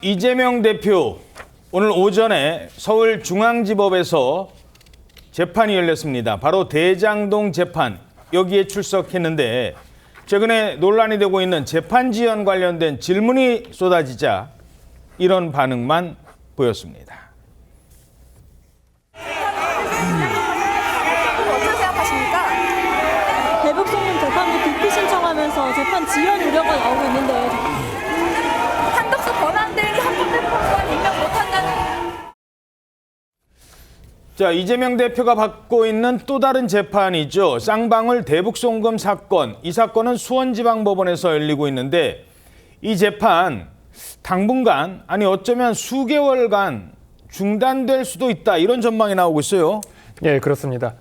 이재명 대표 오늘 오전에 서울중앙지법에서 재판이 열렸습니다. 바로 대장동 재판, 여기에 출석했는데 최근에 논란이 되고 있는 재판 지연 관련된 질문이 쏟아지자 이런 반응만 보였습니다. 어떻게 생각하십니까? 대북 송금 재판부 기피 신청하면서 재판 지연 우려가 나오고 있는데 한덕수 권한대행이 헌법재판관 임명 못한다는. 자, 이재명 대표가 받고 있는 또 다른 재판이죠. 쌍방울 대북 송금 사건. 이 사건은 수원지방법원에서 열리고 있는데 이 재판 당분간, 아니 어쩌면 수개월간 중단될 수도 있다, 이런 전망이 나오고 있어요. 예, 그렇습니다.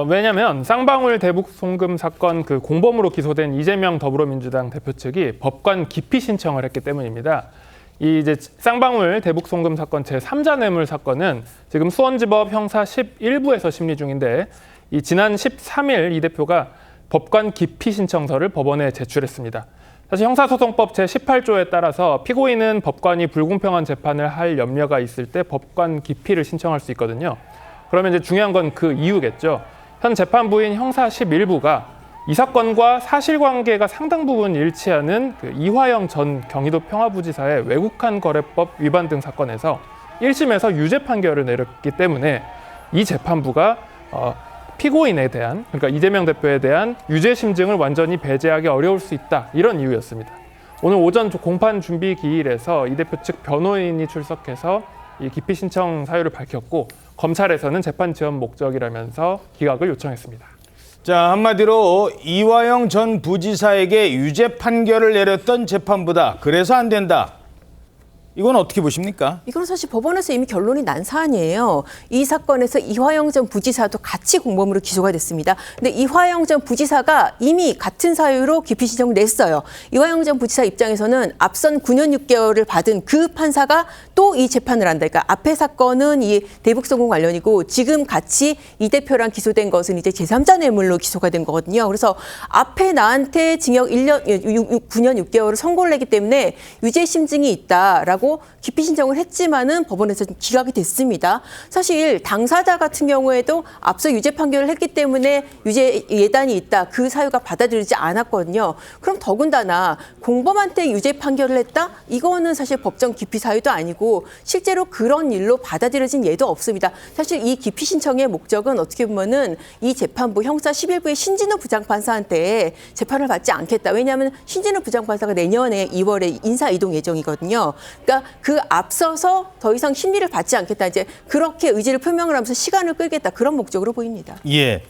왜냐하면 쌍방울 대북 송금 사건 그 공범으로 기소된 이재명 더불어민주당 대표 측이 법관 기피 신청을 했기 때문입니다. 이 이제 쌍방울 대북 송금 사건 제3자 뇌물 사건은 지금 수원지법 형사 11부에서 심리 중인데 이 지난 13일 이 대표가 법관 기피 신청서를 법원에 제출했습니다. 사실 형사소송법 제18조에 따라서 피고인은 법관이 불공평한 재판을 할 염려가 있을 때 법관 기피를 신청할 수 있거든요. 그러면 이제 중요한 건 그 이유겠죠. 현 재판부인 형사 11부가 이 사건과 사실관계가 상당 부분 일치하는 그 이화영 전 경기도 평화부지사의 외국한 거래법 위반 등 사건에서 1심에서 유죄 판결을 내렸기 때문에 이 재판부가 피고인에 대한, 그러니까 이재명 대표에 대한 유죄 심증을 완전히 배제하기 어려울 수 있다, 이런 이유였습니다. 오늘 오전 공판 준비 기일에서 이 대표 측 변호인이 출석해서 이 기피 신청 사유를 밝혔고 검찰에서는 재판 지연 목적이라면서 기각을 요청했습니다. 자, 한마디로 이화영 전 부지사에게 유죄 판결을 내렸던 재판부다, 그래서 안 된다. 이건 어떻게 보십니까? 이건 사실 법원에서 이미 결론이 난 사안이에요. 이 사건에서 이화영 전 부지사도 같이 공범으로 기소가 됐습니다. 근데 이화영 전 부지사가 이미 같은 사유로 기피 신청을 냈어요. 이화영 전 부지사 입장에서는 앞선 9년 6개월을 받은 그 판사가 또 이 재판을 한다. 그러니까 앞에 사건은 이 대북 송금 관련이고 지금 같이 이 대표랑 기소된 것은 이제 제3자 뇌물로 기소가 된 거거든요. 그래서 앞에 나한테 징역 9년 6개월을 선고를 했기 때문에 유죄 심증이 있다라고 기피 신청을 했지만은 법원에서 좀 기각이 됐습니다. 사실 당사자 같은 경우에도 앞서 유죄 판결을 했기 때문에 유죄 예단이 있다, 그 사유가 받아들이지 않았거든요. 그럼 더군다나 공범한테 유죄 판결을 했다? 이거는 사실 법정 기피 사유도 아니고 실제로 그런 일로 받아들여진 예도 없습니다. 사실 이 기피 신청의 목적은 어떻게 보면은 이 재판부 형사 11부의 신진우 부장판사한테 재판을 받지 않겠다. 왜냐하면 신진우 부장판사가 내년에 2월에 인사 이동 예정이거든요. 그러니까 그 앞서서 더 이상 심리를 받지 않겠다, 이제 그렇게 의지를 표명을 하면서 시간을 끌겠다, 그런 목적으로 보입니다. 예.